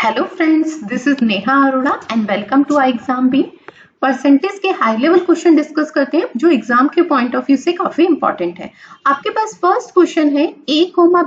Hello friends, this is Neha Arora and welcome to exam B. Percentage के high level question discuss करते हैं जो exam के पॉइंट ऑफ व्यू से काफी इंपॉर्टेंट है। आपके पास फर्स्ट क्वेश्चन है A,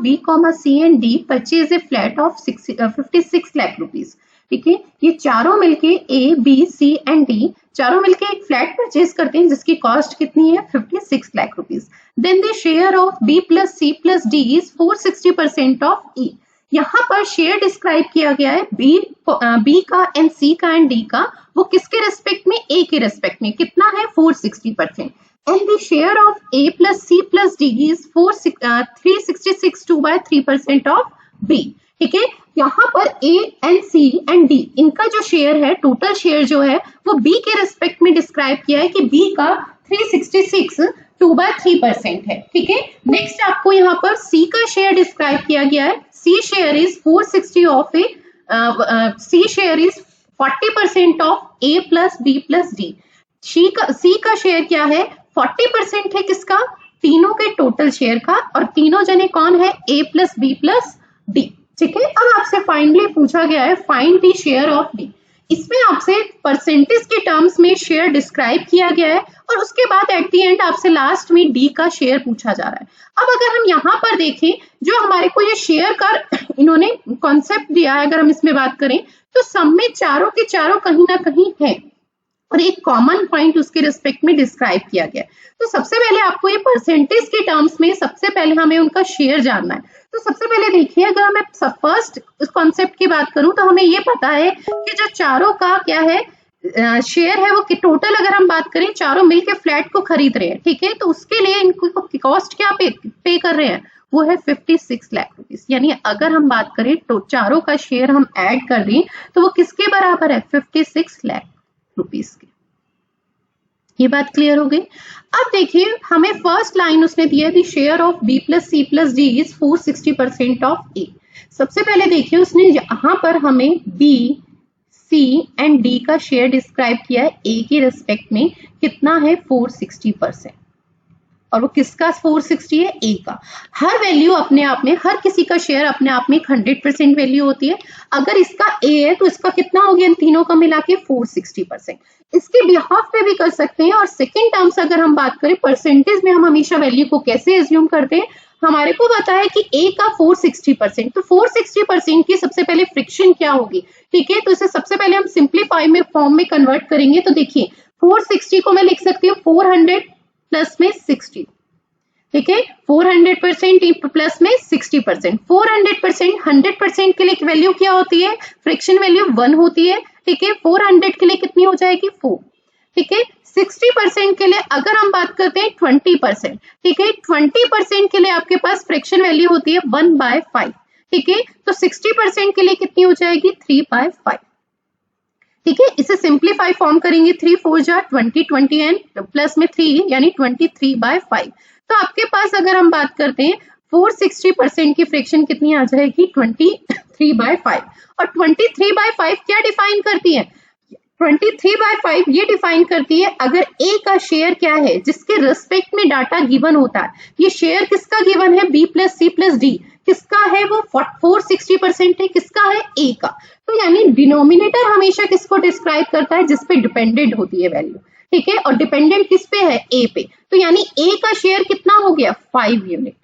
B, C and D purchase a flat of 56 lakh rupees. ठीक है, ये चारों मिलके A, B, C and D चारों मिलके एक फ्लैट परचेज करते हैं जिसकी कॉस्ट कितनी है 56 lakh rupees. Then the share of B plus C plus D is 460% of E। यहाँ पर शेयर डिस्क्राइब किया गया है बी का एंड सी का एंड डी का, वो किसके रेस्पेक्ट में, ए के रेस्पेक्ट में कितना है 460%। And the share of A plus C plus D is 366 2/3% of B. ठीक है, यहाँ पर A and C and D इनका जो शेयर है, टोटल शेयर जो है वो बी के रेस्पेक्ट में डिस्क्राइब किया है कि बी का 366 2/3% है। ठीक है, नेक्स्ट आपको यहाँ पर सी का शेयर डिस्क्राइब किया गया है। C share is 460 of a C share is 40% of A plus B plus D। C का शेयर क्या है 40% है किसका, तीनों के टोटल शेयर का, और तीनों जने कौन है A plus B plus D। ठीक है, अब आपसे फाइनली पूछा गया है find the share of D। इसमें आपसे परसेंटेज के टर्म्स में शेयर डिस्क्राइब किया गया है और उसके बाद एट द एंड आपसे लास्ट में डी का शेयर पूछा जा रहा है। अब अगर हम यहाँ पर देखें, जो हमारे को ये शेयर का इन्होंने कॉन्सेप्ट दिया है, अगर हम इसमें बात करें तो सब में चारों के चारों कहीं ना कहीं है और एक कॉमन पॉइंट उसके रिस्पेक्ट में डिस्क्राइब किया गया है। तो सबसे पहले आपको ये परसेंटेज के टर्म्स में सबसे पहले हमें उनका शेयर जानना है। तो सबसे पहले देखिए, अगर मैं फर्स्ट कॉन्सेप्ट की बात करूं तो हमें ये पता है कि जो चारों का क्या है शेयर है, वो टोटल अगर हम बात करें चारों मिलके फ्लैट को खरीद रहे हैं। ठीक है, तो उसके लिए इनको कॉस्ट क्या पे कर रहे हैं, वो है 56 लाख रुपीज। यानी अगर हम बात करें तो चारों का शेयर हम ऐड कर दें तो वो किसके बराबर है 56 लाख रुपीज के। ये बात क्लियर हो गई। अब देखिए, हमें फर्स्ट लाइन उसने दिया है share of B plus C plus D is 460% of A. सबसे पहले देखिए, उसने यहाँ पर हमें बी सी एंड डी का शेयर डिस्क्राइब किया है ए के रिस्पेक्ट में, कितना है 460%, और वो किसका 460 है, ए का। हर वैल्यू अपने आप में, हर किसी का शेयर अपने आप में 100% वैल्यू होती है। अगर इसका ए है तो इसका कितना हो गया इन तीनों का मिला के 460%। इसके बिहाफ पे भी कर सकते हैं। और सेकेंड टर्म्स अगर हम बात करें परसेंटेज में, हम हमेशा वैल्यू को कैसे एज्यूम करते हैं, हमारे को पता है कि ए का 460%, तो 460% की सबसे पहले फ्रिक्शन क्या होगी। ठीक है, तो इसे सबसे पहले हम सिंप्लीफाई में फॉर्म में कन्वर्ट करेंगे। तो देखिए 460 को मैं लिख सकती हूँ 400 प्लस में 60। ठीक है, 400% प्लस में 60%। 400% 100% के लिए वैल्यू क्या होती है, फ्रिक्शन वैल्यू 1 होती है। ठीक है, 400 के लिए कितनी हो जाएगी 4। ठीक है, 60% के लिए अगर हम बात करते हैं 20%। ठीक है, 20% के लिए आपके पास फ्रिक्शन वैल्यू होती है 1/5। ठीक है, तो 60% के लिए कितनी हो जाएगी 3/5। ठीक है, इसे सिंप्लीफाई फॉर्म करेंगे, 3 4 जा 20, 20 एंड प्लस में 3 यानी 23/5। तो आपके पास अगर हम बात करते हैं 460% की फ्रिक्शन कितनी आ जाएगी 23/5। और 23/5 क्या डिफाइन करती है, 23/5 ये डिफाइन करती है अगर ए का शेयर क्या है जिसके रिस्पेक्ट में डाटा गिवन होता है। ये शेयर किसका गिवन है, B plus C plus D, किसका है वो 460% है, किसका है ए का। तो यानी डिनोमिनेटर हमेशा किसको डिस्क्राइब करता है, जिसपे डिपेंडेंट होती है वैल्यू। ठीक है, और डिपेंडेंट किस पे है, ए पे। तो यानी ए का शेयर कितना हो गया 5 यूनिट।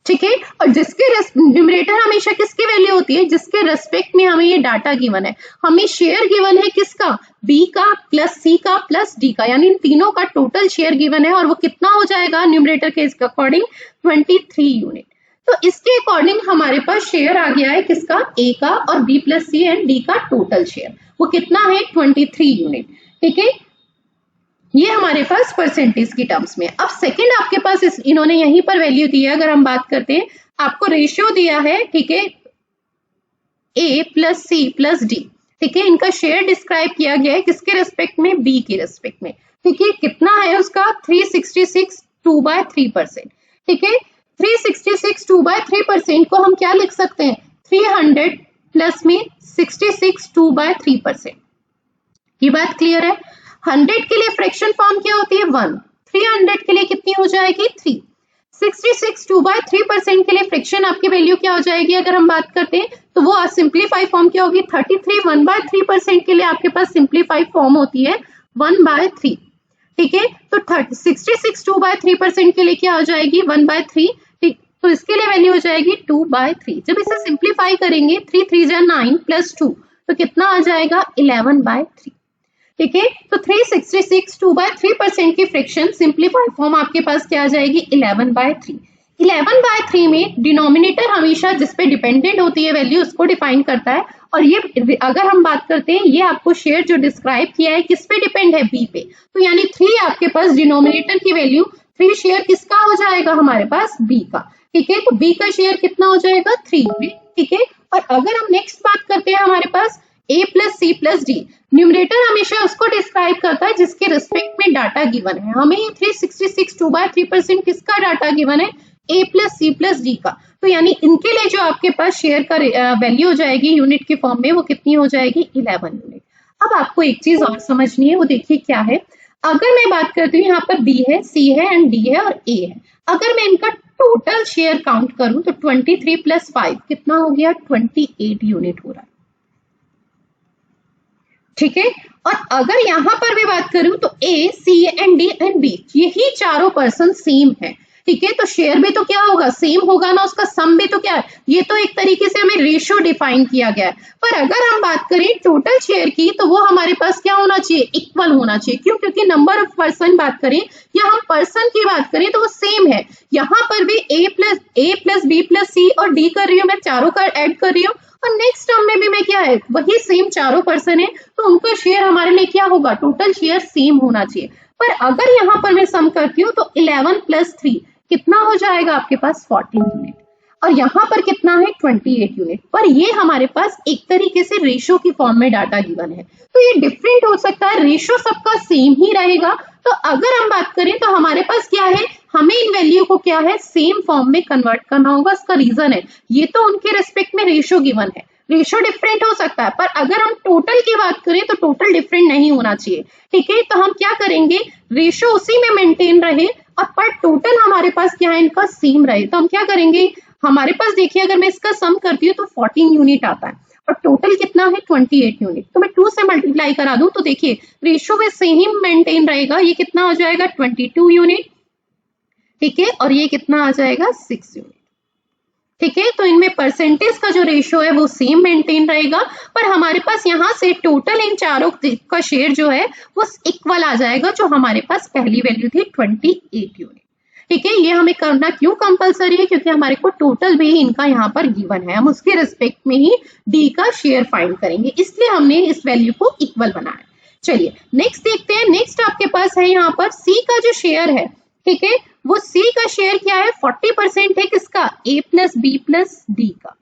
ठीक है, और जिसके न्यूमरेटर हमेशा किसकी वैल्यू होती है, जिसके रेस्पेक्ट में हमें ये डाटा गिवन है। हमें शेयर गिवन है किसका, बी का प्लस सी का प्लस डी का, यानी इन तीनों का टोटल शेयर गिवन है और वो कितना हो जाएगा न्यूमरेटर के अकॉर्डिंग 23 यूनिट। तो इसके अकॉर्डिंग हमारे पास शेयर आ गया है किसका, ए का, और B plus C and D का टोटल शेयर वो कितना है 23 यूनिट। ठीक है, ये हमारे पास परसेंटेज की टर्म्स में। अब सेकंड आपके पास इन्होंने यहीं पर वैल्यू दी है। अगर हम बात करते हैं, आपको रेशियो दिया है, ठीक है, ए प्लस सी प्लस डी। ठीक है, इनका शेयर डिस्क्राइब किया गया है किसके रेस्पेक्ट में, बी के रेस्पेक्ट में। ठीक है, कितना है उसका 366 2/3%। ठीक है, 366 2/3% को हम क्या लिख सकते हैं, 300 प्लस में 66 2/3%। ये बात क्लियर है। 100 के लिए फ्रैक्शन फॉर्म क्या होती है 1, 300 के लिए कितनी हो जाएगी 3, 66 2/3% के लिए फ्रैक्शन आपकी वैल्यू क्या हो जाएगी अगर हम बात करते हैं तो वो सिंप्लीफाई फॉर्म क्या होगी 33 1/3% के लिए आपके पास सिंप्लीफाई फॉर्म होती है 1/3। ठीक है, तो 66 2/3% के लिए क्या हो जाएगी 1/3। ठीक, तो इसके लिए वैल्यू हो जाएगी 2/3। जब इसे सिंप्लीफाई करेंगे 3 3 9 प्लस 2 तो कितना आ जाएगा 11/3। ठीक है, तो 366 2/3% की फ्रैक्शन सिंप्लीफाई फॉर्म आपके पास क्या आ जाएगी 11/3। 11/3 में डिनोमिनेटर हमेशा जिस पे डिपेंडेंट होती है वैल्यू उसको डिफाइन करता है, और ये अगर हम बात करते हैं ये आपको शेयर जो डिस्क्राइब किया है किस पे डिपेंड है बी पे, तो यानी 3 आपके पास डिनोमिनेटर की वैल्यू 3 शेयर किसका हो जाएगा हमारे पास बी का। ठीक है, तो बी का शेयर कितना हो जाएगा 3 यूनिट। ठीक है, और अगर हम नेक्स्ट बात करते हैं हमारे पास a plus C plus D, numerator हमेशा उसको डिस्क्राइब करता है जिसके रिस्पेक्ट में डाटा गिवन है। हमें 366 2/3% किसका डाटा गिवन है a plus C plus D का, तो यानी इनके लिए जो आपके पास शेयर का वैल्यू हो जाएगी यूनिट के फॉर्म में वो कितनी हो जाएगी 11 यूनिट। अब आपको एक चीज और समझनी है, वो देखिए क्या है। अगर मैं बात करती हूँ यहाँ पर बी है, सी है एंड डी है और ए है, अगर मैं इनका टोटल शेयर काउंट करूं तो 23 प्लस 5 कितना हो गया 28 यूनिट हो रहा है। ठीक है, और अगर यहां पर भी बात करूं तो ए सी एंड डी एंड बी यही चारों पर्सन सेम है। ठीक है, तो शेयर भी तो क्या होगा सेम होगा ना, उसका सम भी तो क्या है, ये तो एक तरीके से हमें रेशियो डिफाइन किया गया है। पर अगर हम बात करें टोटल शेयर की तो वो हमारे पास क्या होना चाहिए इक्वल होना चाहिए। क्यों? क्योंकि नंबर ऑफ पर्सन बात करें या हम पर्सन की बात करें तो वो सेम है। यहाँ पर भी ए प्लस बी प्लस सी और डी कर रही हूँ, मैं चारों का ऐड कर रही हूँ, और नेक्स्ट टर्म में भी मैं क्या है वही सेम चारों पर्सन है, तो उनका शेयर हमारे लिए क्या होगा टोटल शेयर सेम होना चाहिए। पर अगर यहाँ पर मैं सम करती हूँ तो 11 प्लस 3 कितना हो जाएगा आपके पास 14 यूनिट, और यहाँ पर कितना है 28 यूनिट। पर ये हमारे पास एक तरीके से रेशो की फॉर्म में डाटा गिवन है, तो ये डिफरेंट हो सकता है, रेशो सबका सेम ही रहेगा। तो अगर हम बात करें तो हमारे पास क्या है, हमें इन वैल्यू को क्या है सेम फॉर्म में कन्वर्ट करना होगा। इसका रीजन है ये तो उनके रेस्पेक्ट में रेशो गिवन है, रेशो डिफरेंट हो सकता है, पर अगर हम टोटल की बात करें तो टोटल डिफरेंट नहीं होना चाहिए। ठीक है, तो हम क्या करेंगे रेशो उसी में मेंटेन रहे और पर टोटल हमारे पास क्या है इनका सेम रहे। तो हम क्या करेंगे, हमारे पास देखिए अगर मैं इसका सम करती हूँ तो 14 यूनिट आता है और टोटल कितना है 28 यूनिट, तो मैं 2 से मल्टीप्लाई करा दूं तो देखिए रेशो में सेम मेंटेन रहेगा। ये कितना हो जाएगा 22 यूनिट। ठीक है, और ये कितना आ जाएगा 6 यूनिट। ठीक है, तो इनमें परसेंटेज का जो रेशियो है वो सेम मेंटेन रहेगा, पर हमारे पास यहाँ से टोटल इन चारों का शेयर जो है वो इक्वल आ जाएगा, जो हमारे पास पहली वैल्यू थी 28 यूनिट। ठीक है, ये हमें करना क्यों कंपलसरी है, क्योंकि हमारे को टोटल भी इनका यहाँ पर गिवन है, हम उसके रिस्पेक्ट में ही डी का शेयर फाइंड करेंगे, इसलिए हमने इस वैल्यू को इक्वल बनाया। चलिए नेक्स्ट देखते हैं। नेक्स्ट आपके पास है यहाँ पर सी का जो शेयर है, ठीक है, वो सी का शेयर क्या है 40% है किसका ए प्लस बी प्लस डी का।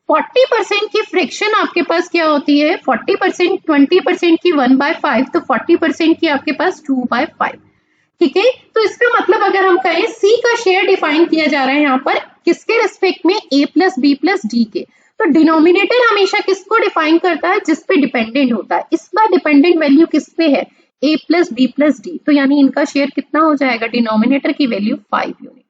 40% की फ्रैक्शन आपके पास क्या होती है 40%, 20% की 1/5, तो 40% की आपके पास 2/5। ठीक है, तो इसका मतलब अगर हम कहें सी का शेयर डिफाइन किया जा रहा है यहाँ पर किसके रिस्पेक्ट में ए प्लस बी प्लस डी के, तो डिनोमिनेटर हमेशा किसको डिफाइन करता है जिस पे डिपेंडेंट होता है। इस बार डिपेंडेंट वैल्यू किस पे है a plus B plus D, तो यानी इनका शेयर कितना हो जाएगा डिनोमिनेटर की वैल्यू 5 यूनिट।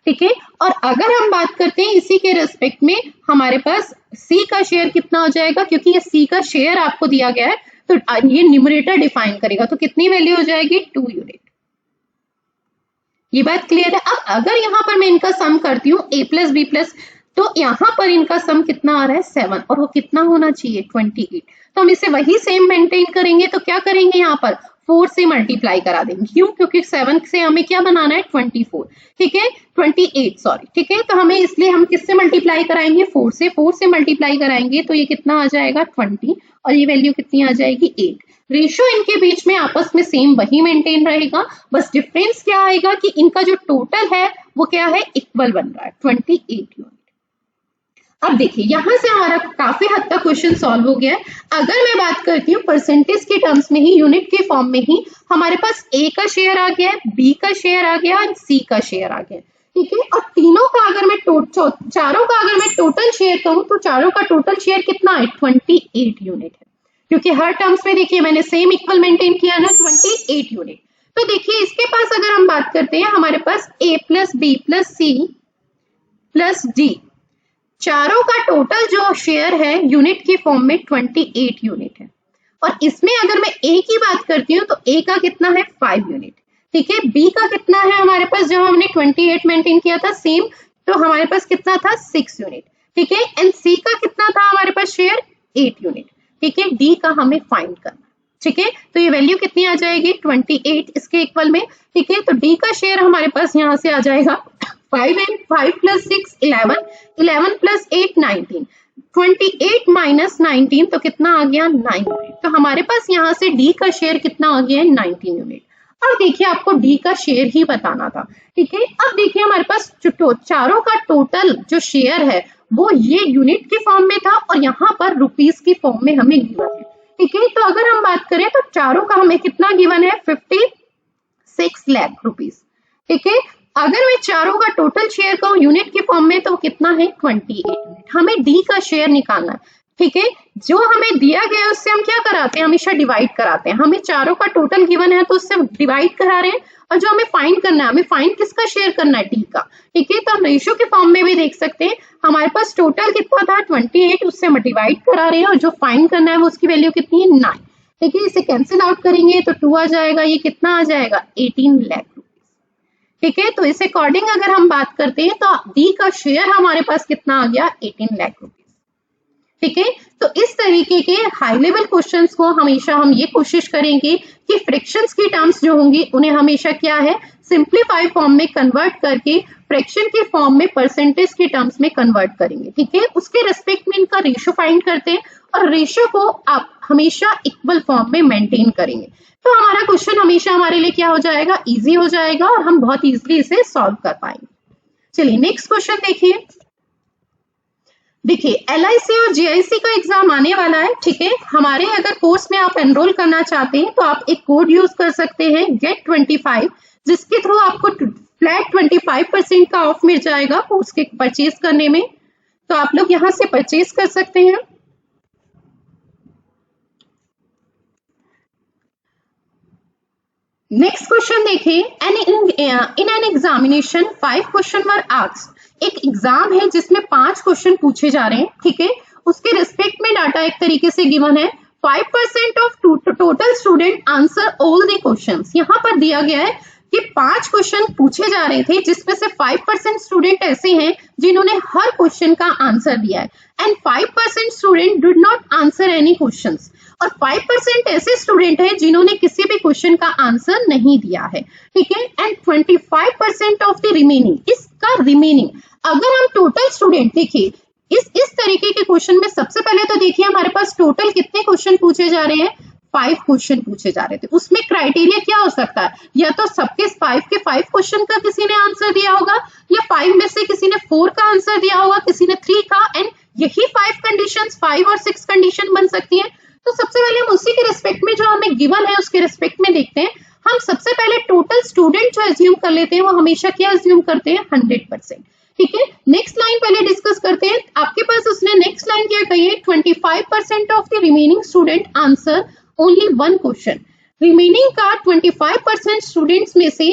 ठीक है, और अगर हम बात करते हैं इसी के रेस्पेक्ट में हमारे पास c का शेयर कितना हो जाएगा, क्योंकि ये c का शेयर आपको दिया गया है तो ये न्यूमरेटर डिफाइन करेगा, तो कितनी वैल्यू हो जाएगी 2 यूनिट। ये बात क्लियर है। अब अगर यहाँ पर मैं इनका सम करती हूँ a प्लस बी प्लस, तो यहाँ पर इनका सम कितना आ रहा है 7 और वो कितना होना चाहिए 28, तो हम इसे वही सेम मेंटेन करेंगे। तो क्या करेंगे यहाँ पर 4 से मल्टीप्लाई करा देंगे, क्यों, क्योंकि 7 से हमें क्या बनाना है 24। ठीक है 28 सॉरी। ठीक है, तो हमें इसलिए हम किससे मल्टीप्लाई कराएंगे 4 से मल्टीप्लाई कराएंगे, तो ये कितना आ जाएगा 20 और ये वैल्यू कितनी आ जाएगी 8। रेशियो इनके बीच में आपस में सेम वही मेंटेन रहेगा, बस डिफरेंस क्या आएगा कि इनका जो टोटल है वो क्या है इक्वल बन रहा है 28 यूनिट। अब देखिए यहां से हमारा काफी हद तक क्वेश्चन सॉल्व हो गया है। अगर मैं बात करती हूँ परसेंटेज के टर्म्स में ही, यूनिट के फॉर्म में ही, हमारे पास ए का शेयर आ गया है, बी का शेयर आ गया और सी का शेयर आ गया। ठीक है, और तीनों का अगर मैं चारों का अगर मैं टोटल शेयर कहूँ तो चारों का टोटल शेयर कितना है 28 यूनिट है, क्योंकि हर टर्म्स में देखिए मैंने सेम इक्वल मेंटेन किया ना 28 यूनिट। तो देखिए इसके पास अगर हम बात करते हैं, हमारे पास a plus B plus C plus D, चारों का टोटल जो शेयर है यूनिट की फॉर्म में 28 यूनिट है। और इसमें अगर मैं a की बात करती हूँ तो a का कितना है 5 यूनिट, ठीक है। b का कितना है हमारे पास, जब हमने 28 मेंटेन किया था सेम, तो हमारे पास कितना था 6 यूनिट, ठीक है। एंड c का कितना था हमारे पास शेयर 8 यूनिट, ठीक है। d का हमें फाइंड करना, ठीक है। तो ये वैल्यू कितनी आ जाएगी 28 इसके इक्वल में, ठीक है। तो d का शेयर हमारे पास यहाँ से आ जाएगा 5 एंड 5 प्लस 6 11, 11 प्लस 8 19, 28 माइनस 19 तो कितना आ गया 9 यूनिट। तो हमारे पास यहाँ से d का शेयर कितना आ गया 19 यूनिट। अब देखिए आपको d का शेयर ही बताना था, ठीक है। अब देखिए हमारे पास चारों का टोटल जो शेयर है वो ये यूनिट की फॉर्म में था और यहाँ पर रुपीस की फॉर्म में हमें गिवन है, ठीक है। तो अगर हम बात करें तो चारों का हमें कितना गिवन है 56 लाख रुपीस, ठीक है। अगर मैं चारों का टोटल शेयर कहूँ यूनिट की फॉर्म में तो कितना है 28 यूनिट। हमें डी का शेयर निकालना है, ठीक है। जो हमें दिया गया है उससे हम क्या कराते हैं, हमेशा डिवाइड कराते हैं। हमें चारों का टोटल गिवन है तो उससे डिवाइड करा रहे हैं, और जो हमें फाइंड करना है, हमें फाइंड किसका शेयर करना है डी का, ठीक है। तो हम रेशियो के फॉर्म में भी देख सकते हैं, हमारे पास टोटल कितना था 28, उससे हम डिवाइड करा रहे हैं और जो फाइंड करना है वो उसकी वैल्यू कितनी है 9, ठीक है। इसे कैंसिल आउट करेंगे तो 2 आ जाएगा, ये कितना आ जाएगा 18 लाख रुपीस, ठीक है। तो इस अकॉर्डिंग अगर हम बात करते हैं तो डी का शेयर हमारे पास कितना आ गया 18 लाख रुपीस, ठीक है। तो इस तरीके के हाई लेवल क्वेश्चंस को हमेशा हम ये कोशिश करेंगे कि फ्रैक्शंस की टर्म्स जो होंगी उन्हें हमेशा क्या है सिंप्लीफाई फॉर्म में कन्वर्ट करके फ्रैक्शन के फॉर्म में परसेंटेज की टर्म्स में कन्वर्ट करेंगे, ठीक है। उसके रेस्पेक्ट में इनका रेशियो फाइंड करते हैं और रेशियो को आप हमेशा इक्वल फॉर्म में मेंटेन करेंगे, तो हमारा क्वेश्चन हमेशा हमारे लिए क्या हो जाएगा इजी हो जाएगा और हम बहुत इजीली इसे सॉल्व कर पाएंगे। चलिए नेक्स्ट क्वेश्चन देखिए। देखिए LIC और GIC का एग्जाम आने वाला है, ठीक है। हमारे अगर कोर्स में आप एनरोल करना चाहते हैं तो आप एक कोड यूज कर सकते हैं GET25, जिसके थ्रू आपको फ्लैट 25% का ऑफ मिल जाएगा कोर्स के परचेज करने में। तो आप लोग यहाँ से परचेज कर सकते हैं। नेक्स्ट क्वेश्चन देखिए, in an examination 5 question were asked. एक एग्जाम है जिसमें 5 क्वेश्चन पूछे जा रहे हैं, ठीक है। उसके रिस्पेक्ट में डाटा एक तरीके से गिवन है, 5% of total student answer all the questions. यहाँ पर दिया गया है कि 5 क्वेश्चन पूछे जा रहे थे जिसमें से 5% स्टूडेंट ऐसे हैं जिन्होंने हर क्वेश्चन का आंसर दिया है, and 5% student did not answer any questions, और 5% ऐसे स्टूडेंट हैं जिन्होंने किसी भी क्वेश्चन का आंसर नहीं दिया है, ठीक है। एंड 25% ऑफ द रिमेनिंग, इसका रिमेनिंग अगर हम टोटल स्टूडेंट देखिए इस तरीके के क्वेश्चन में सबसे पहले तो देखिए हमारे पास टोटल कितने क्वेश्चन पूछे जा रहे हैं 5 क्वेश्चन पूछे जा रहे थे। उसमें क्राइटेरिया क्या हो सकता है, या तो सबके 5 के 5 क्वेश्चन का किसी ने आंसर दिया होगा, या 5 में से किसी ने 4 का आंसर दिया होगा, किसी ने 3 का, एंड यही 5 कंडीशंस 5 और 6 कंडीशन बन सकती है। तो सबसे पहले हम उसी के रिस्पेक्ट में जो हमें गिवन है उसके रिस्पेक्ट में देखते हैं। हम सबसे पहले टोटल स्टूडेंट जो एज्यूम कर लेते हैं वो हमेशा क्या एज्यूम करते हैं 100%, ठीक है। नेक्स्ट लाइन पहले डिस्कस करते हैं। आपके पास उसने नेक्स्ट लाइन क्या कही है, 25% of the remaining student answer only 1 question. Remaining का 25% स्टूडेंट्स में से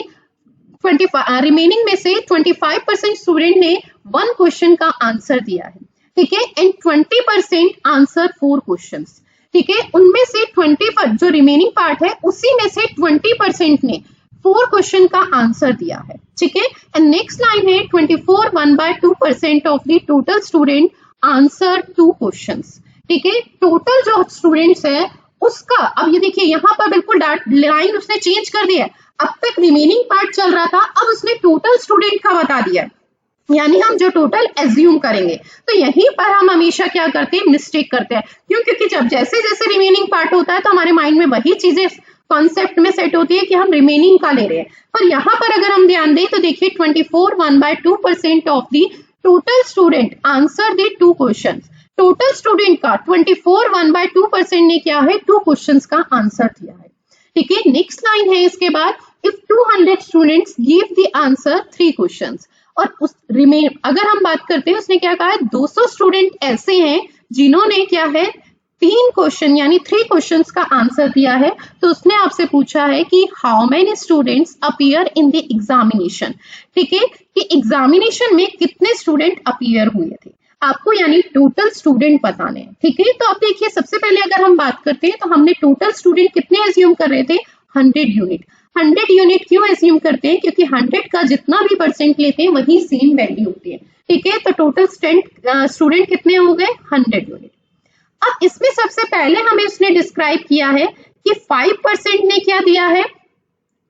रिमेनिंग में से 25% स्टूडेंट ने 1 क्वेश्चन का आंसर दिया है, ठीक है। एंड 20% आंसर 4 क्वेश्चंस, ठीक है। उनमें से 20 जो रिमेनिंग पार्ट है उसी में से 20% ने 4 क्वेश्चन का आंसर दिया है, ठीक है। एंड नेक्स्ट लाइन है 1/2% of the total student answer 2 questions, ठीक है। टोटल जो स्टूडेंट्स है उसका, अब ये देखिए यहाँ पर बिल्कुल लाइन उसने चेंज कर दिया है। अब तक रिमेनिंग पार्ट चल रहा था, अब उसने टोटल स्टूडेंट का बता दिया, यानी हम जो टोटल एज्यूम करेंगे। तो यहीं पर हम हमेशा क्या करते हैं मिस्टेक करते हैं, क्यों, क्योंकि जब जैसे जैसे रिमेनिंग पार्ट होता है तो हमारे माइंड में वही चीजें कॉन्सेप्ट में सेट होती है कि हम रिमेनिंग का ले रहे हैं। पर यहाँ पर अगर हम ध्यान दें तो देखिए 1/2% of the total student answer the 2 question. Total student का 1/2% ने क्या है 2 क्वेश्चंस का आंसर दिया है, ठीक है। नेक्स्ट लाइन है इसके बाद, if 200 students give the answer 3 questions, और उस अगर हम बात करते हैं उसने क्या कहा है 200 स्टूडेंट ऐसे हैं जिन्होंने क्या है 3 क्वेश्चन यानी 3 क्वेश्चंस का आंसर दिया है, तो उसने आपसे पूछा है कि how many students appear in the examination. ठीक है, कि एग्जामिनेशन में कितने स्टूडेंट अपीयर हुए थे, आपको यानी टोटल स्टूडेंट बताने हैं। ठीक है, तो अब देखिए सबसे पहले अगर हम बात करते हैं तो हमने टोटल स्टूडेंट कितने एज्यूम कर रहे थे, 100 यूनिट। 100 यूनिट क्यों एज्यूम करते हैं, क्योंकि 100 का जितना भी परसेंट लेते हैं वही सेम वैल्यू होती है। ठीक है, तो टोटल स्टूडेंट कितने हो गए, 100 यूनिट। अब इसमें सबसे पहले हमें उसने डिस्क्राइब किया है कि 5% ने क्या दिया है,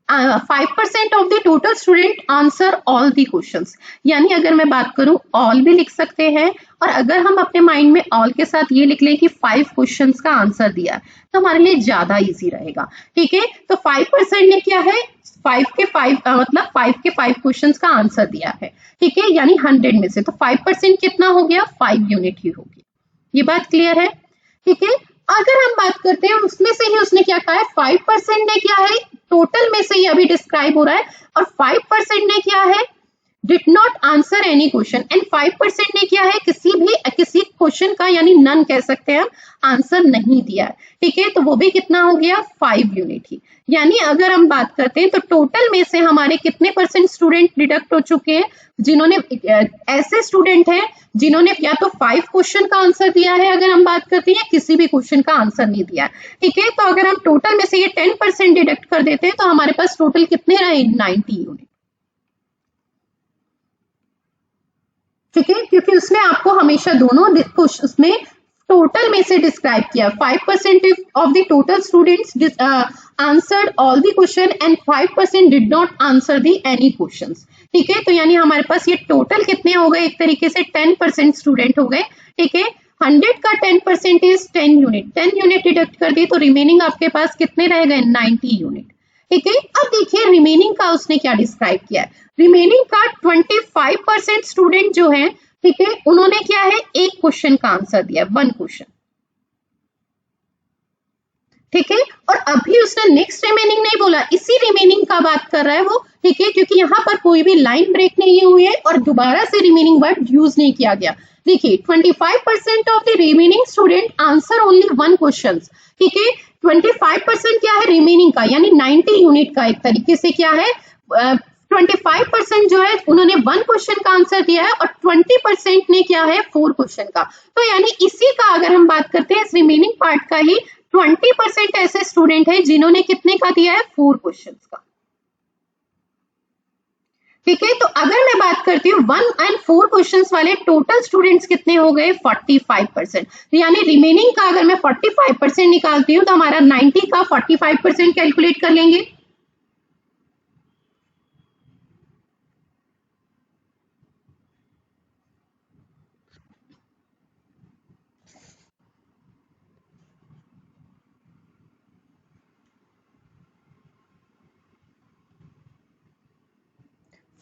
5% of the total student answer all the questions. यानी अगर मैं बात करूं ऑल भी लिख सकते हैं, और अगर हम अपने माइंड में ऑल के साथ ये लिख लें कि 5 क्वेश्चंस का आंसर दिया है, तो हमारे लिए ज्यादा इजी रहेगा। ठीक है, तो 5% ने क्या है, 5 के 5 क्वेश्चंस का आंसर दिया है। ठीक है, यानी 100 में से, तो 5% कितना हो गया, 5 यूनिट ही होगी। ये बात क्लियर है। ठीक है, अगर हम बात करते हैं उसमें से ही उसने क्या कहा है, 5% ने क्या है, टोटल में से ही अभी डिस्क्राइब हो रहा है, और 5% ने क्या है, did not answer any question, and 5% ने क्या है, किसी क्वेश्चन का यानी नन कह सकते हैं हम, आंसर नहीं दिया है। ठीक है, तो वो भी कितना हो गया, 5 यूनिट ही। यानी अगर हम बात करते हैं तो टोटल में से हमारे कितने परसेंट स्टूडेंट डिडक्ट हो चुके हैं, जिन्होंने ऐसे स्टूडेंट हैं जिन्होंने या तो 5 क्वेश्चन का आंसर दिया है, अगर हम बात करते हैं किसी भी क्वेश्चन का आंसर नहीं दिया है। ठीक है, तो अगर हम टोटल में से ये 10% डिडक्ट कर देते हैं तो हमारे पास टोटल कितने रहे, 90 यूनिट। ठीक है, क्योंकि उसमें आपको हमेशा दोनों उसमें टोटल में से डिस्क्राइब किया, 5% of the total students answered all the question and 5% did not answer the any questions. ठीक है, तो यानी हमारे पास ये टोटल कितने हो गए, एक तरीके से 10% स्टूडेंट हो गए। ठीक है, 100 का 10% इज 10 यूनिट, 10 यूनिट डिडक्ट कर दी तो रिमेनिंग आपके पास कितने रह गए, 90 यूनिट। ठीक है, अब देखिए रिमेनिंग का उसने क्या डिस्क्राइब किया है, रिमेनिंग का 25% स्टूडेंट जो है, ठीक है, उन्होंने क्या है, एक क्वेश्चन का आंसर दिया, 1 क्वेश्चन। ठीक है, और अभी उसने नेक्स्ट रिमेनिंग नहीं बोला, इसी रिमेनिंग का बात कर रहा है वो। ठीक है, क्योंकि यहाँ पर कोई भी लाइन ब्रेक नहीं हुई है और दोबारा से रिमेनिंग वर्ड यूज नहीं किया गया। देखिए 25% of the remaining student answer only 1 question. ठीक है, 25% क्या है, रिमेनिंग का यानी 90 यूनिट का एक तरीके से क्या है, 25% जो है उन्होंने 1 क्वेश्चन का आंसर दिया है, और 20% ने क्या है, 4 क्वेश्चन का। तो यानी इसी का अगर हम बात करते हैं, इस रिमेनिंग पार्ट का ही 20% ऐसे स्टूडेंट है जिन्होंने कितने का दिया है, 4 क्वेश्चन का। ठीक है, तो अगर मैं बात करती हूँ 1 and 4 क्वेश्चंस वाले टोटल स्टूडेंट्स कितने हो गए, 45%। तो यानी रिमेनिंग का अगर मैं 45% निकालती हूँ तो हमारा 90 का 45% कैलकुलेट कर लेंगे।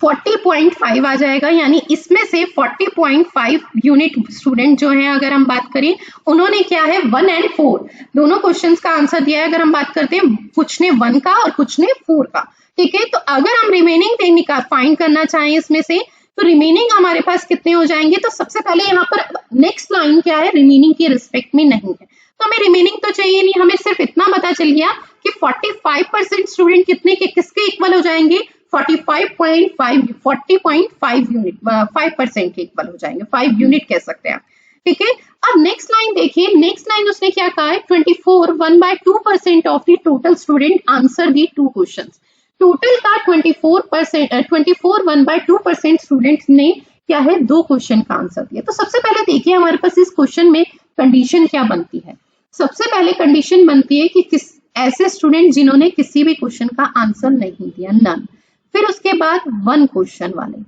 $40.5 आ जाएगा, यानी इसमें से 40.5 यूनिट स्टूडेंट जो हैं, अगर हम बात करें, उन्होंने क्या है 1 and 4 दोनों क्वेश्चंस का आंसर दिया है। अगर हम बात करते हैं, कुछ ने 1 का और कुछ ने 4 का। ठीक है, तो अगर हम रिमेनिंग फाइंड करना चाहें इसमें से, तो रिमेनिंग हमारे पास कितने हो जाएंगे, तो सबसे पहले यहाँ पर नेक्स्ट लाइन क्या है, रिमेनिंग के रिस्पेक्ट में नहीं है, तो हमें रिमेनिंग तो चाहिए नहीं, हमें सिर्फ इतना पता चल गया कि 45% स्टूडेंट कितने के किसके इक्वल हो जाएंगे, 40.5 यूनिट 5% के इक्वल हो जाएंगे, 5 यूनिट कह सकते हैं। ठीक है, अब नेक्स्ट लाइन देखिए, नेक्स्ट लाइन उसने क्या कहा है, 24 1/2% of the total student answer the 2 questions. Total का 24 1/2% स्टूडेंट्स ने क्या है, 2 क्वेश्चन का आंसर दिया। तो सबसे पहले देखिए हमारे पास इस क्वेश्चन में कंडीशन क्या बनती है। सबसे पहले कंडीशन बनती है कि किस ऐसे स्टूडेंट जिन्होंने किसी भी क्वेश्चन का आंसर नहीं दिया, नन। फिर उसके बाद 1 क्वेश्चन वाले,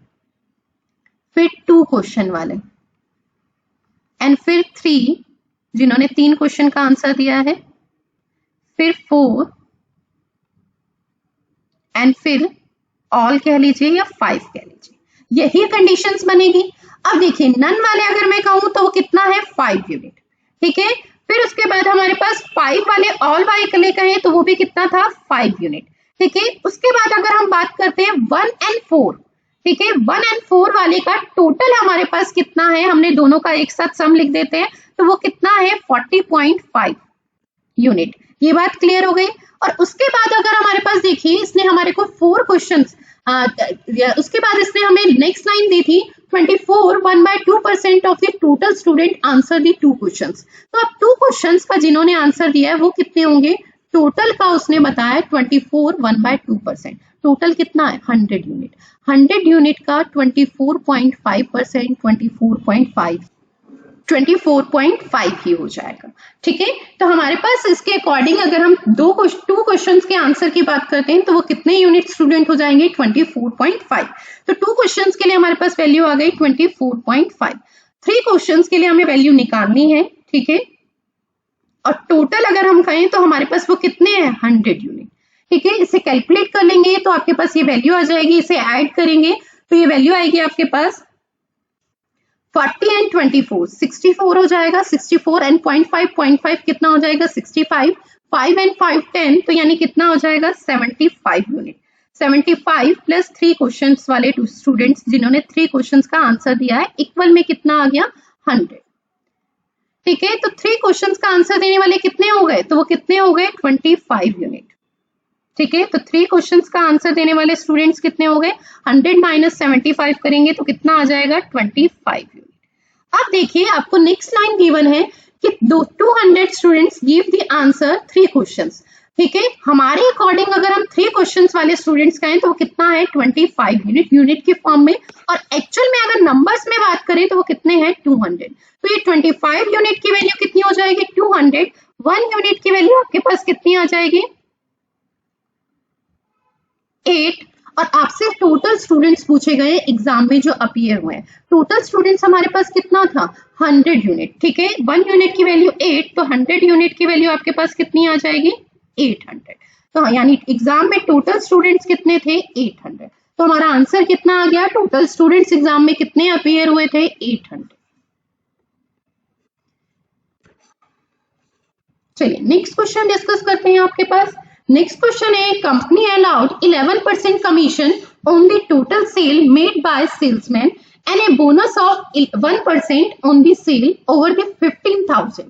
फिर 2 क्वेश्चन वाले, एंड फिर 3 जिन्होंने 3 क्वेश्चन का आंसर दिया है, फिर 4, एंड फिर ऑल कह लीजिए या 5 कह लीजिए, यही कंडीशंस बनेगी। अब देखिए नन वाले अगर मैं कहूं तो वो कितना है, 5 यूनिट। ठीक है, फिर उसके बाद हमारे पास 5 वाले ऑल वाले कहें तो वो भी कितना था, 5 यूनिट। ठीक है, उसके बाद अगर हम बात करते हैं 1 and 4, ठीक है। 1 और 4 वाले का टोटल हमारे पास कितना है, हमने दोनों का एक साथ सम लिख देते हैं, तो वो कितना है 40.5 यूनिट। ये बात क्लियर हो गई। और उसके बाद अगर हमारे पास देखिए, इसने हमारे को 4 क्वेश्चंस, उसके बाद इसने हमें नेक्स्ट लाइन दी थी 24 1/2% of the total student answer the 2 questions. तो अब 2 क्वेश्चंस का जिन्होंने आंसर दिया है वो कितने होंगे, टोटल का उसने बताया 24 1/2%। टोटल कितना है 100 यूनिट। 100 यूनिट का 24.5%, 24.5 ही हो जाएगा। ठीक है। तो हमारे पास इसके अकॉर्डिंग अगर हम 2 क्वेश्चंस के आंसर की बात करते हैं तो वो कितने यूनिट स्टूडेंट हो जाएंगे 24.5। तो 2 क्वेश्चंस के लिए हमारे पास वैल्यू आ गई 24.5। 3 क्वेश्चंस के लिए हमें वैल्यू निकालनी है। ठीक है। और टोटल अगर हम कहें तो हमारे पास वो कितने हैं 100 यूनिट। ठीक है। इसे कैलकुलेट कर लेंगे तो आपके पास ये वैल्यू आ जाएगी। इसे ऐड करेंगे तो ये वैल्यू आएगी आपके पास 40 and 24 64 हो जाएगा। 64 and 0.5 कितना हो जाएगा 65। 5 and 5 10, तो यानी कितना हो जाएगा 75 यूनिट। 75 प्लस 3 क्वेश्चंस वाले स्टूडेंट्स जिन्होंने 3 क्वेश्चंस का आंसर दिया है, इक्वल में कितना आ गया 100। ठीक है। तो 3 क्वेश्चंस का आंसर देने वाले कितने हो गए, तो वो कितने हो गए 25 यूनिट। ठीक है। तो 3 क्वेश्चंस का आंसर देने वाले स्टूडेंट्स कितने हो गए, 100 माइनस 75 करेंगे तो कितना आ जाएगा 25 यूनिट। अब देखिए आपको नेक्स्ट लाइन गिवन है कि 200 students give the answer 3 questions. ठीक है। हमारे अकॉर्डिंग अगर हम 3 क्वेश्चंस वाले स्टूडेंट्स कहें तो वो कितना है 25 यूनिट, यूनिट के फॉर्म में। और एक्चुअल में अगर नंबर्स में बात करें तो वो कितने हैं 200। तो ये 25 यूनिट की वैल्यू कितनी हो जाएगी 200। 1 यूनिट की वैल्यू आपके पास कितनी आ जाएगी 8। और आपसे टोटल स्टूडेंट्स पूछे गए एग्जाम में जो अपीयर हुए हैं। टोटल स्टूडेंट्स हमारे पास कितना था 100 यूनिट। ठीक है। 1 यूनिट की वैल्यू 8, तो 100 यूनिट की वैल्यू आपके पास कितनी आ जाएगी 800। तो यानी एग्जाम में टोटल स्टूडेंट्स कितने थे 800। तो हमारा आंसर कितना आ गया, टोटल स्टूडेंट्स एग्जाम में कितने अपीयर हुए थे 800। चलिए नेक्स्ट क्वेश्चन डिस्कस करते हैं आपके पास। नेक्स्ट क्वेश्चन है, company allowed 11% commission on the total sale made by salesman and a bonus of 1% on the sale over the 15,000।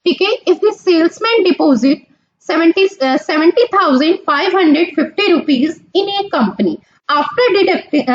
ठीक है। If the salesman deposit 70,550 rupees in a company after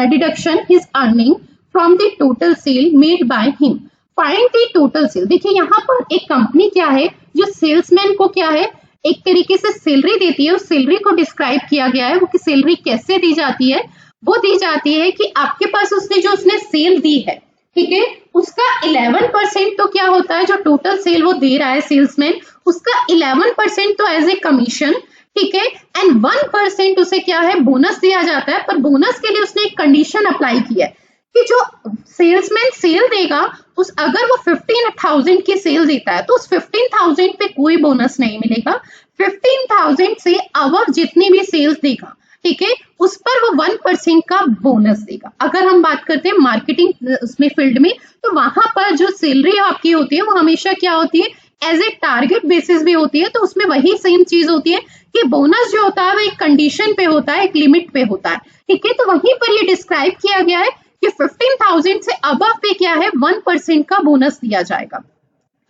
deduction his earning from the total sale made by him, find the total sale। देखिए यहाँ पर एक company क्या है, जो salesman को क्या है एक तरीके से सैलरी देती है। उस सैलरी को डिस्क्राइब किया गया है। वो कि सैलरी कैसे दी जाती है, वो दी जाती है कि आपके पास उसने सेल दी है, ठीक है, उसका 11% तो क्या होता है, जो टोटल सेल वो दे रहा है सेल्समैन, उसका 11% तो एज ए कमीशन, ठीक है, एंड 1% उसे क्या है बोनस दिया जाता है। पर बोनस के लिए उसने एक कंडीशन अप्लाई किया है कि जो सेल्समैन सेल देगा उस अगर वो 15,000 की सेल देता है तो उस 15,000 पे कोई बोनस नहीं मिलेगा। 15,000 से अवर जितनी भी सेल्स देगा, ठीक है, उस पर वो 1% का बोनस देगा। अगर हम बात करते हैं मार्केटिंग उसमें फील्ड में, तो वहां पर जो सैलरी आपकी होती है वो हमेशा क्या होती है एज ए टारगेट बेसिस भी होती है। तो उसमें वही सेम चीज होती है कि बोनस जो होता है वो एक कंडीशन पे होता है, एक लिमिट पे होता है, ठीक है। तो वहीं पर ये डिस्क्राइब किया गया है कि 15,000 से अबव पे क्या है 1% का बोनस दिया जाएगा,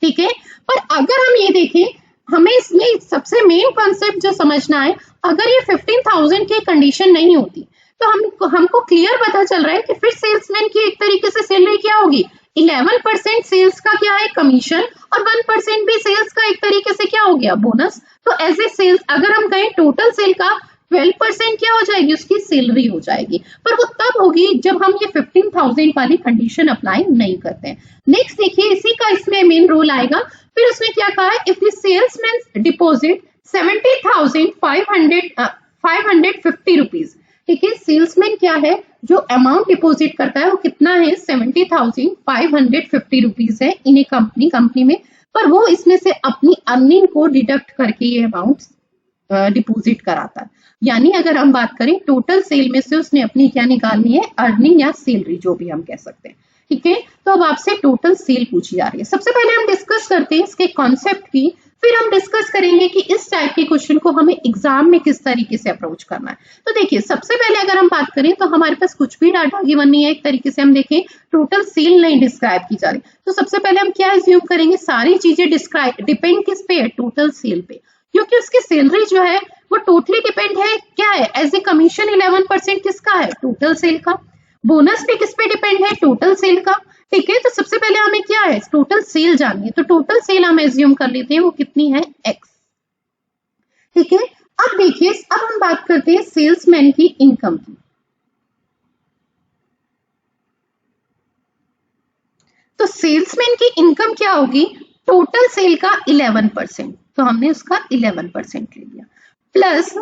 ठीक है। पर अगर हम ये देखें, हमें इसमें सबसे मेन कॉन्सेप्ट जो समझना है, अगर ये 15,000 की कंडीशन नहीं होती तो हमको क्लियर पता चल रहा है कि फिर सेल्समैन की एक तरीके से सैलरी क्या होगी, 11% सेल्स का क्या है कमीशन और 1% भी सेल्स का एक तरीके से क्या हो गया बोनस। तो एज ए सेल्स अगर हम कहें टोटल सेल का 12% क्या हो जाएगी, उसकी सैलरी हो जाएगी। पर वो तब होगी जब हम ये 15,000 वाली कंडीशन अप्लाई नहीं करते हैं। नेक्स्ट देखिए, इसी का इसमें मेन रोल आएगा। फिर उसने क्या कहा है, if the salesman deposit 70,550 rupees, ठीक है, सेल्समैन क्या है जो अमाउंट डिपॉजिट करता है वो कितना है 70,550 रुपीज है इन ए कंपनी में। पर वो इसमें से अपनी अर्निंग को डिडक्ट करके ये अमाउंट डिपॉजिट कराता है। यानी अगर हम बात करें टोटल सेल में से उसने अपनी क्या निकालनी है, अर्निंग या सैलरी जो भी हम कह सकते हैं, ठीक है। तो अब आपसे टोटल सेल पूछी जा रही है। सबसे पहले हम डिस्कस करते हैं इसके कॉन्सेप्ट की, फिर हम डिस्कस करेंगे कि इस टाइप के क्वेश्चन को हमें एग्जाम में किस तरीके से अप्रोच करना है। तो देखिए, सबसे पहले अगर हम बात करें तो हमारे पास कुछ भी डाटा गिवन नहीं है। एक तरीके से हम देखें, टोटल सेल नहीं डिस्क्राइब की जा रही, तो सबसे पहले हम क्या एज्यूम करेंगे, सारी चीजें डिपेंड किस पे है, टोटल सेल पे, क्योंकि उसकी सैलरी जो है वो टोटली डिपेंड है क्या है, एज ए कमीशन 11% किसका है, टोटल सेल का। बोनस भी किस पे डिपेंड है, टोटल सेल का। ठीक है, तो सबसे पहले हमें क्या है, टोटल सेल जाननी है। तो टोटल सेल हम एज्यूम कर लेते हैं वो कितनी है, एक्स। ठीक है, अब देखिए, अब हम बात करते हैं सेल्समैन की इनकम की। तो सेल्समैन की इनकम क्या होगी, टोटल सेल का 11%, तो हमने उसका 11% ले लिया, प्लस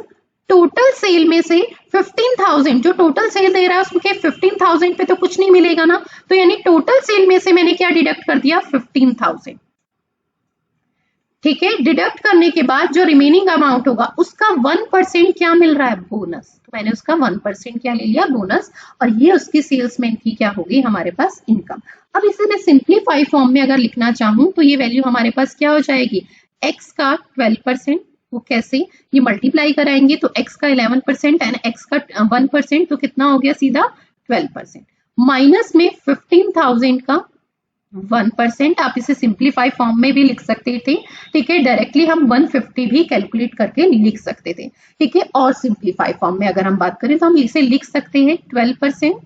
टोटल सेल में से 15,000, जो टोटल सेल दे रहा है उसमें 15,000 पे तो कुछ नहीं मिलेगा ना, तो यानी टोटल सेल में से मैंने क्या डिडक्ट कर दिया, 15,000। ठीक है, डिडक्ट करने के बाद जो रिमेनिंग अमाउंट होगा उसका 1% क्या मिल रहा है, बोनस, तो मैंने उसका 1% क्या ले लिया, बोनस, और ये उसकी सेल्समैन की क्या होगी, हमारे पास इनकम। अब इसे मैं सिंप्लीफाई फॉर्म में अगर लिखना चाहूं तो ये वैल्यू हमारे पास क्या हो जाएगी, एक्स का 12%, वो कैसे, ये मल्टीप्लाई कराएंगे तो x का 11% एंड x का 1%, तो कितना हो गया, सीधा 12%, माइनस में 15,000 का 1%, आप इसे सिंप्लीफाई फॉर्म में भी लिख सकते थे। ठीक है, डायरेक्टली हम 150 भी कैलकुलेट करके लिख सकते थे। ठीक है, और सिंप्लीफाई फॉर्म में अगर हम बात करें तो हम इसे लिख सकते हैं 12%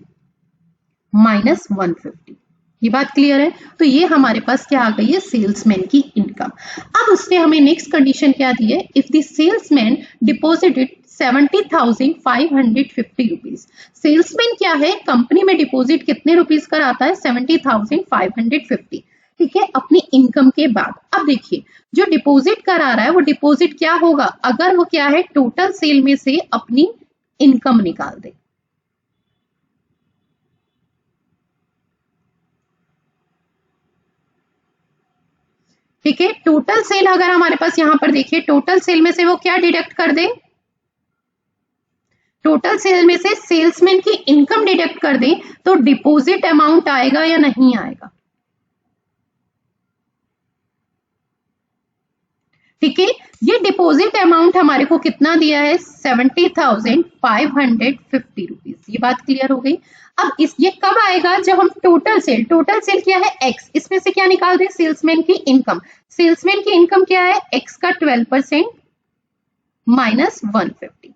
माइनस 150। ये बात क्लियर है, तो ये हमारे पास क्या आ गई है, सेल्समैन की इनकम। अब उसने हमें नेक्स्ट कंडीशन क्या दी है, if the salesman deposited 70,550 rupees. Salesman क्या है, कंपनी में डिपॉजिट कितने रुपीज कराता है, 70,550। ठीक है, अपनी इनकम के बाद। अब देखिए, जो डिपॉजिट करा रहा है वो डिपॉजिट क्या होगा, अगर वो क्या है, टोटल सेल में से अपनी इनकम निकाल दे। ठीक है, टोटल सेल अगर हमारे पास यहां पर देखिए, टोटल सेल में से वो क्या डिडक्ट कर दे, टोटल सेल में से सेल्समैन की इनकम डिडक्ट कर दे, तो डिपॉजिट अमाउंट आएगा या नहीं आएगा। ठीक है, ये डिपॉजिट अमाउंट हमारे को कितना दिया है, 70,550 रुपीज। ये बात क्लियर हो गई। अब ये कब आएगा, जब हम टोटल सेल क्या है, एक्स, इसमें से क्या निकाल दे, सेल्समैन की इनकम। सेल्समैन की इनकम क्या है, एक्स का 12% माइनस 150।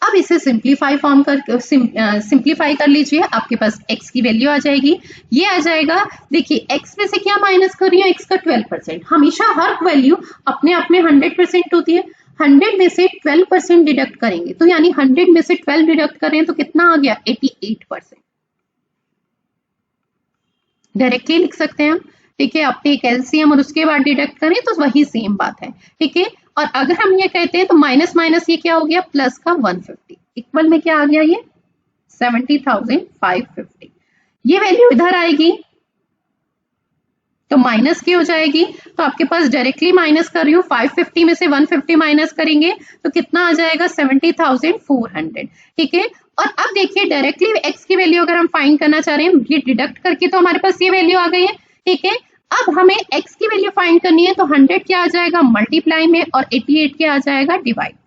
अब इसे सिंप्लीफाई फॉर्म कर सिंप्लीफाई कर लीजिए, आपके पास x की वैल्यू आ जाएगी, ये आ जाएगा। देखिए, x में से क्या माइनस कर रही हूँ, x का 12%, हमेशा हर वैल्यू अपने आप में 100% होती है, 100 में से 12% डिडक्ट करेंगे, तो यानी 100 में से 12 डिडक्ट करें तो कितना आ गया, 88%। डायरेक्टली लिख सकते हैं हम। ठीक है, अपने एक एलसीएम और उसके बाद डिडक्ट करें तो वही सेम बात है। ठीक है, और अगर हम ये कहते हैं तो माइनस माइनस ये क्या हो गया, प्लस का 150, इक्वल में क्या आ गया, ये 70,550। ये वैल्यू इधर आएगी तो माइनस की हो जाएगी, तो आपके पास डायरेक्टली माइनस कर रही हूँ, 550 में से 150 माइनस करेंगे तो कितना आ जाएगा, 70,400। ठीक है, और अब देखिए, डायरेक्टली x की वैल्यू अगर हम फाइंड करना चाह रहे हैं, ये डिडक्ट करके तो हमारे पास ये वैल्यू आ गई है। ठीक है, अब हमें x की वैल्यू फाइंड करनी है, तो 100 क्या आ जाएगा, मल्टीप्लाई में, और 88 क्या आ जाएगा, डिवाइड में।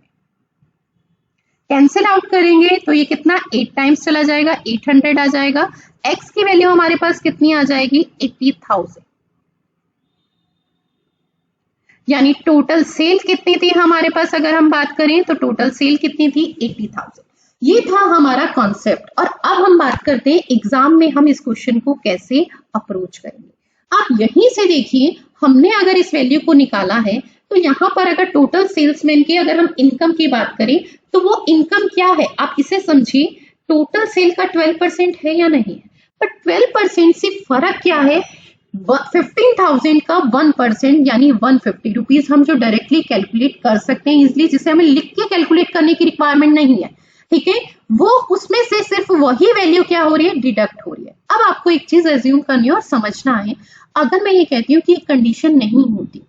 कैंसिल आउट करेंगे तो ये कितना, 8 टाइम्स चला जाएगा, 800 आ जाएगा। x की वैल्यू हमारे पास कितनी आ जाएगी, 80,000। यानी टोटल सेल कितनी थी हमारे पास, अगर हम बात करें तो टोटल सेल कितनी थी, 80,000। ये था हमारा कॉन्सेप्ट। और अब हम बात करते हैं एग्जाम में हम इस क्वेश्चन को कैसे अप्रोच करेंगे। आप यहीं से देखिए, हमने अगर इस वैल्यू को निकाला है तो यहाँ पर अगर टोटल सेल्समैन की अगर हम इनकम की बात करें तो वो इनकम क्या है, आप इसे समझिए, टोटल सेल का 12% है या नहीं है, पर 12% से फर्क क्या है, 15,000 का 1% यानी 150 रुपीज हम जो डायरेक्टली कैलकुलेट कर सकते हैं इजिली, जिसे हमें लिख के कैलकुलेट करने की रिक्वायरमेंट नहीं है। ठीक है, वो उसमें से सिर्फ वही वैल्यू क्या हो रही है, डिडक्ट हो रही है। अब आपको एक चीज एज्यूम करनी है और समझना है, अगर मैं ये कहती हूँ कि एक कंडीशन नहीं होती,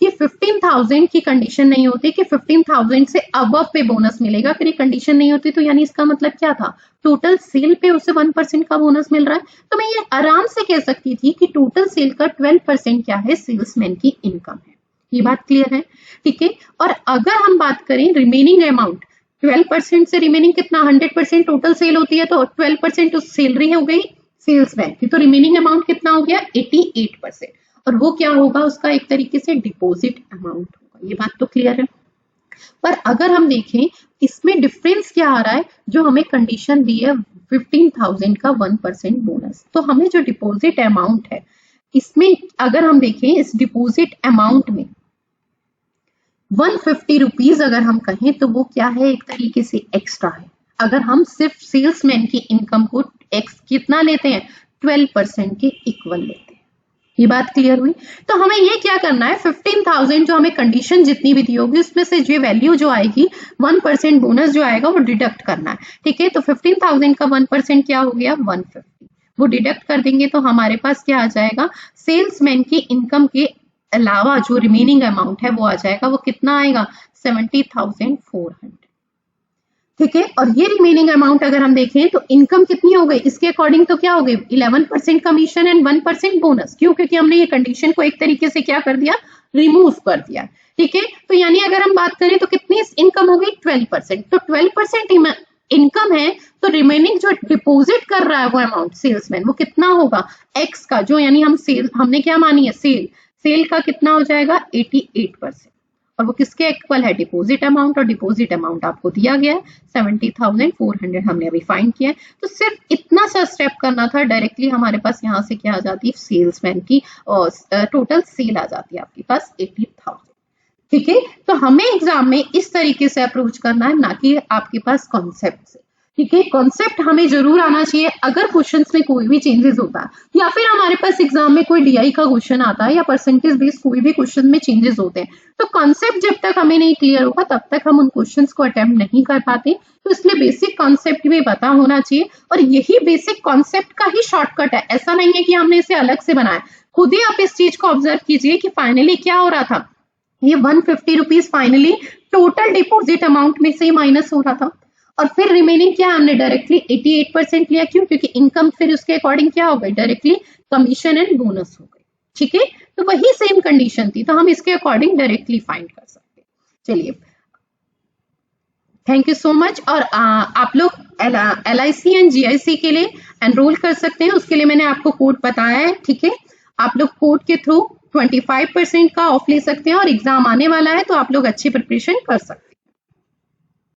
कि 15,000 की कंडीशन नहीं होती कि 15,000 से अबव पे बोनस मिलेगा, फिर ये कंडीशन नहीं होती, तो यानी इसका मतलब क्या था, टोटल सेल पे उसे 1% का बोनस मिल रहा है। तो मैं ये आराम से कह सकती थी कि टोटल सेल का 12% क्या है, सेल्समैन की इनकम है। ये बात क्लियर है, ठीक है। और अगर हम बात करें रिमेनिंग अमाउंट, 12% से रिमेनिंग कितना, 100% टोटल सेल होती है तो 12% उस सैलरी हो गई सेल्समैन की, तो रिमेनिंग अमाउंट कितना हो गया 88%, और वो क्या होगा उसका एक तरीके से डिपॉजिट अमाउंट होगा। ये बात तो क्लियर है। पर अगर हम देखें इसमें डिफरेंस क्या आ रहा है, जो हमें कंडीशन दी है 15,000 का 1% बोनस, तो हमें जो डिपॉजिट अमाउंट है इसमें अगर हम देखें इस डिपॉजिट अमाउंट में 150 रुपीज अगर हम कहें तो वो क्या है, एक तरीके से एक्स्ट्रा है। अगर हम सिर्फ सेल्समैन की इनकम को कितना लेते हैं, 12% के इक्वल लेते हैं। ये बात क्लियर हुई। तो हमें ये क्या करना है, 15,000 जो हमें कंडीशन जितनी भी दी होगी उसमें से जो वैल्यू जो आएगी 1% बोनस जो आएगा वो डिडक्ट करना है, ठीक है। तो 15,000 का 1% क्या हो गया 150, वो डिडक्ट कर देंगे तो हमारे पास क्या आ जाएगा, सेल्समैन की इनकम के अलावा जो रिमेनिंग अमाउंट है वो आ जाएगा, वो कितना आएगा 70,400, ठीक है। और ये रिमेनिंग अमाउंट अगर हम देखें तो इनकम कितनी हो गई, इसके अकॉर्डिंग तो क्या हो गई 11% कमीशन एंड 1% बोनस, क्यों, क्योंकि हमने ये कंडीशन को एक तरीके से क्या कर दिया, रिमूव कर दिया, ठीक है। तो यानी अगर हम बात करें तो कितनी इनकम हो गई 12%, तो 12% इनकम है तो रिमेनिंग जो डिपॉजिट कर रहा है वो अमाउंट सेल्समैन वो कितना होगा, एक्स का जो यानी हम सेल हमने क्या मानी है सेल का कितना हो जाएगा 88%, और वो किसके इक्वल है, डिपॉजिट अमाउंट, और डिपॉजिट अमाउंट आपको दिया गया है 70,400 हमने अभी फाइंड किया है। तो सिर्फ इतना सा स्टेप करना था, डायरेक्टली हमारे पास यहाँ से क्या आ जाती है सेल्समैन की टोटल सेल आ जाती है आपके पास 80,000, ठीक है। तो हमें एग्जाम में इस तरीके से अप्रोच करना है, ना कि आपके पास कॉन्सेप्ट से, ठीक है। कॉन्सेप्ट हमें जरूर आना चाहिए अगर क्वेश्चंस में कोई भी चेंजेस होता है या फिर हमारे पास एग्जाम में कोई डीआई का क्वेश्चन आता है या परसेंटेज बेस्ड कोई भी क्वेश्चन में चेंजेस होते हैं, तो कॉन्सेप्ट जब तक हमें नहीं क्लियर होगा तब तक हम उन क्वेश्चंस को अटेम्प्ट नहीं कर पाते। तो इसलिए बेसिक कॉन्सेप्ट भी पता होना चाहिए, और यही बेसिक कॉन्सेप्ट का ही शॉर्टकट है, ऐसा नहीं है कि हमने इसे अलग से बनाया। खुद ही आप इस चीज को ऑब्जर्व कीजिए कि फाइनली क्या हो रहा था, ये 150 rupees finally total deposit amount में से ही माइनस हो रहा था, और फिर रिमेनिंग क्या हमने डायरेक्टली 88% लिया, क्यों, क्योंकि इनकम फिर उसके अकॉर्डिंग क्या हो गई, डायरेक्टली कमीशन एंड बोनस हो गई, ठीक है। तो वही सेम कंडीशन थी, तो हम इसके अकॉर्डिंग डायरेक्टली फाइंड कर सकते हैं। चलिए, थैंक यू सो मच। और आप लोग LIC एंड GIC के लिए एनरोल कर सकते हैं, उसके लिए मैंने आपको कोड बताया है, ठीक है। आप लोग कोड के थ्रू 25% का ऑफ ले सकते हैं, और एग्जाम आने वाला है तो आप लोग अच्छी प्रिपरेशन कर सकते हैं।